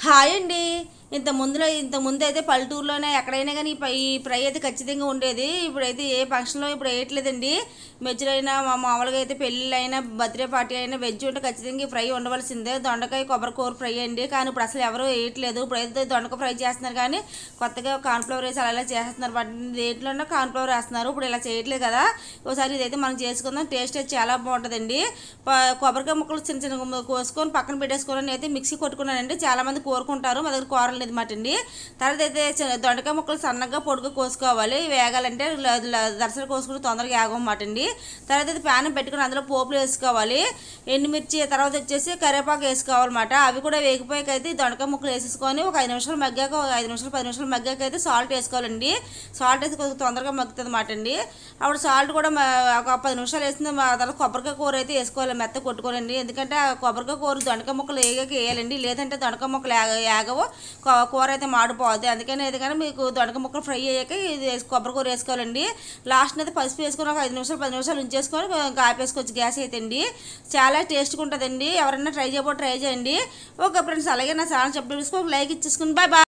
Hi అండి. ఇంత ముందు అయితే పల్లెటూరులోనే ఎక్కడైనా కానీ ఈ ఫ్రై అయితే ఖచ్చితంగా ఉండేది. ఇప్పుడైతే ఏ ఫంక్షన్లో ఇప్పుడు వేయట్లేదండి. మెచ్యూర్ అయినా మామూలుగా అయితే పెళ్ళిళ్ళైనా బర్త్డే పార్టీ అయినా వెజ్ ఉంటే ఖచ్చితంగా ఈ ఫ్రై ఉండవలసిందే. దొండకాయ కొబ్బరి కూర ఫ్రై అండి. కానీ ఇప్పుడు అసలు ఎవరు వేయట్లేదు. ఇప్పుడైతే దొండకాయ ఫ్రై చేస్తున్నారు కానీ కొత్తగా కార్న్ఫ్లవర్ వేసి అలా చేస్తున్నారు. బట్ దేంట్లోనే కార్న్ఫ్లవర్ వేస్తున్నారు. ఇప్పుడు ఇలా చేయట్లేదు కదా. ఒకసారి ఇదైతే మనం చేసుకుందాం. టేస్ట్ అయితే చాలా బాగుంటుందండి. కొబ్బరికాయ ముక్కలు చిన్న చిన్న కోసుకొని పక్కన పెట్టేసుకొని అయితే మిక్సీ కొట్టుకున్నానండి. చాలామంది కోరుకుంటారు, మా దగ్గర కూరలు లేదు మాట అండి. తర్వాత అయితే దొండకాయ ముక్కలు సన్నగా పొడుగు కోసుకోవాలి. వేగాలంటే దర్శలు కోసుకుని తొందరగా వేగమాట అండి. తర్వాత అయితే ప్యాన్ పెట్టుకుని అందులో పోపులు వేసుకోవాలి. ఎండుమిర్చి, తర్వాత వచ్చేసి కరివేపాకు వేసుకోవాలన్నమాట. అవి కూడా వేగిపోయాకైతే దొండకాయ ముక్కలు వేసేసుకొని ఒక 5 నిమిషాలు మగ్గాక, 5 నిమిషాలు 10 నిమిషాలు మగ్గాక అయితే సాల్ట్ వేసుకోవాలండి. సాల్ట్ వేసి కొంచెం తొందరగా మగ్గుతుంది మాట అండి. అప్పుడు సాల్ట్ కూడా ఒక 10 నిమిషాలు వేసింది. తర్వాత కొబ్బరికాయ కూర అయితే వేసుకోవాలి, మెత్త కొట్టుకోనండి. ఎందుకంటే ఆ కొబ్బరికాయ కూర దొండకాయ ముక్కలు వేయాలండి. లేదంటే దొండకాయ ముక్కలు వేగవు, కూర అయితే మాడిపోద్ది. అందుకని ఏదైనా మీకు దొండకాయ ముక్కలు ఫ్రై అయ్యాక ఇది కొబ్బరి కూర వేసుకోవాలండి. లాస్ట్ అయితే పసుపు వేసుకొని ఒక 5 నిమిషాలు 10 నిమిషాలు ఉంచేసుకొని ఆపేసుకోవచ్చు. గ్యాస్ అయితే అండి చాలా టేస్ట్గా ఉంటుందండి. ఎవరైనా ట్రై చేయండి. ఓకే ఫ్రెండ్స్, అలాగే నా ఛానల్ చెప్పి లైక్ ఇచ్చేసుకుని బాయ్ బాయ్.